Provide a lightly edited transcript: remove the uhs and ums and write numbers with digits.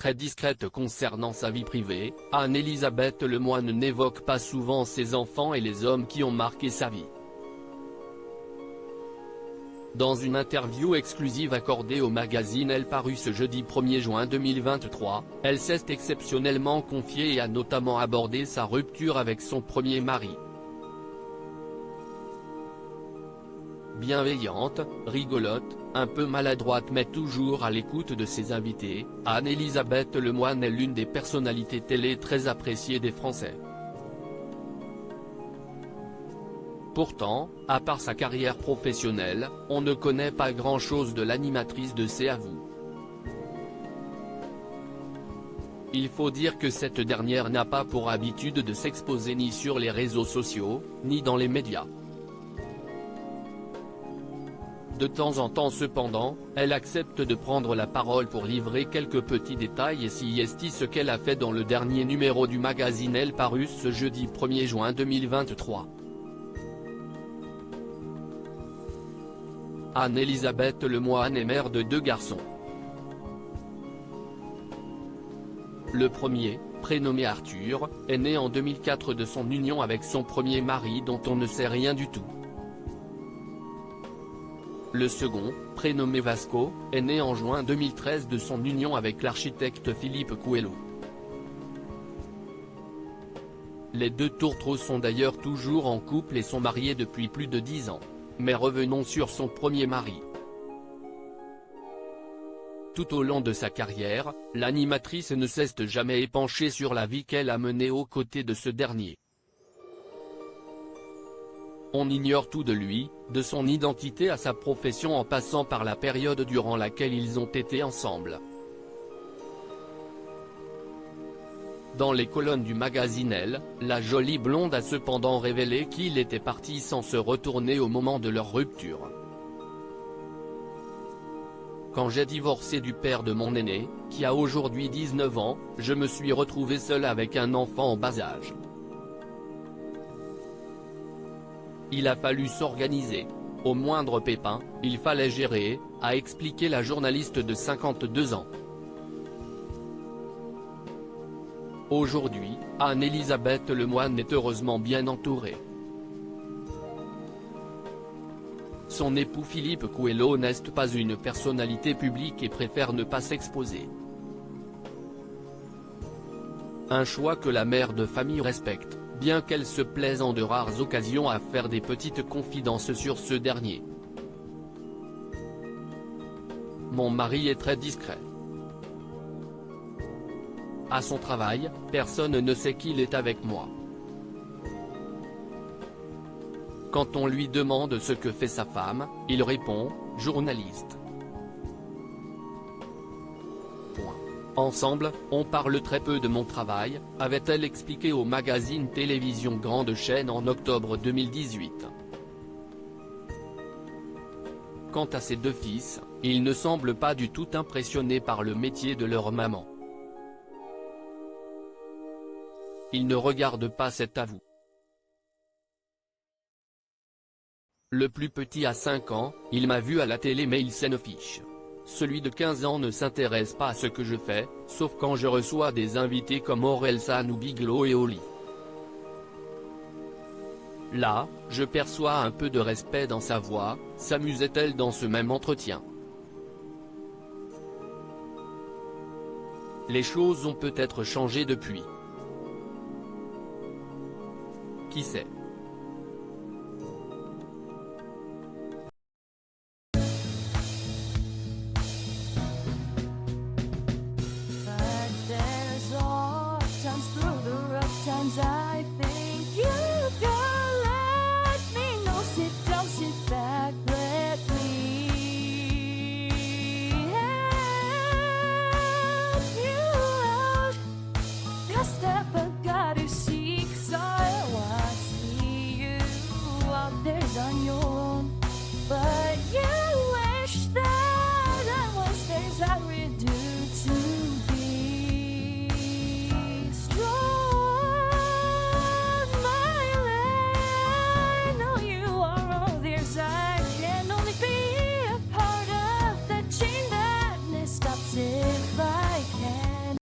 très discrète concernant sa vie privée, Anne-Elisabeth Lemoine n'évoque pas souvent ses enfants et les hommes qui ont marqué sa vie. Dans une interview exclusive accordée au magazine Elle parue ce jeudi 1er juin 2023, elle s'est exceptionnellement confiée et a notamment abordé sa rupture avec son premier mari. Bienveillante, rigolote, un peu maladroite mais toujours à l'écoute de ses invités, Anne-Elisabeth Lemoine est l'une des personnalités télé très appréciées des Français. Pourtant, à part sa carrière professionnelle, on ne connaît pas grand-chose de l'animatrice de C'est à vous. Il faut dire que cette dernière n'a pas pour habitude de s'exposer ni sur les réseaux sociaux, ni dans les médias. De temps en temps cependant, elle accepte de prendre la parole pour livrer quelques petits détails et s'y esti ce qu'elle a fait dans le dernier numéro du magazine Elle paru ce jeudi 1er juin 2023. Anne-Elisabeth Lemoine est mère de 2 garçons. Le premier, prénommé Arthur, est né en 2004 de son union avec son premier mari dont on ne sait rien du tout. Le second, prénommé Vasco, est né en juin 2013 de son union avec l'architecte Philippe Coelho. Les 2 tourtereaux sont d'ailleurs toujours en couple et sont mariés depuis plus de 10 ans. Mais revenons sur son premier mari. Tout au long de sa carrière, l'animatrice ne s'est jamais épanchée sur la vie qu'elle a menée aux côtés de ce dernier. On ignore tout de lui, de son identité à sa profession en passant par la période durant laquelle ils ont été ensemble. Dans les colonnes du magazine Elle, la jolie blonde a cependant révélé qu'il était parti sans se retourner au moment de leur rupture. Quand j'ai divorcé du père de mon aîné, qui a aujourd'hui 19 ans, je me suis retrouvée seule avec un enfant en bas âge. Il a fallu s'organiser. Au moindre pépin, il fallait gérer, a expliqué la journaliste de 52 ans. Aujourd'hui, Anne-Elisabeth Lemoine est heureusement bien entourée. Son époux Philippe Coelho n'est pas une personnalité publique et préfère ne pas s'exposer. Un choix que la mère de famille respecte, bien qu'elle se plaise en de rares occasions à faire des petites confidences sur ce dernier. Mon mari est très discret. À son travail, personne ne sait qu'il est avec moi. Quand on lui demande ce que fait sa femme, il répond « journaliste ». Ensemble, on parle très peu de mon travail, avait-elle expliqué au magazine Télévision Grande Chaîne en octobre 2018. Quant à ses 2 fils, ils ne semblent pas du tout impressionnés par le métier de leur maman. Ils ne regardent pas cet avou. Le plus petit a 5 ans, il m'a vu à la télé mais il s'en fiche. Celui de 15 ans ne s'intéresse pas à ce que je fais, sauf quand je reçois des invités comme Orelsan ou Biglo et Oli. Là, je perçois un peu de respect dans sa voix, s'amusait-elle dans ce même entretien. Les choses ont peut-être changé depuis. Qui sait? I think you can let me know. Sit down, sit back, let me help you out. The step I gotta seek, so I see you out there's on your own. But yeah.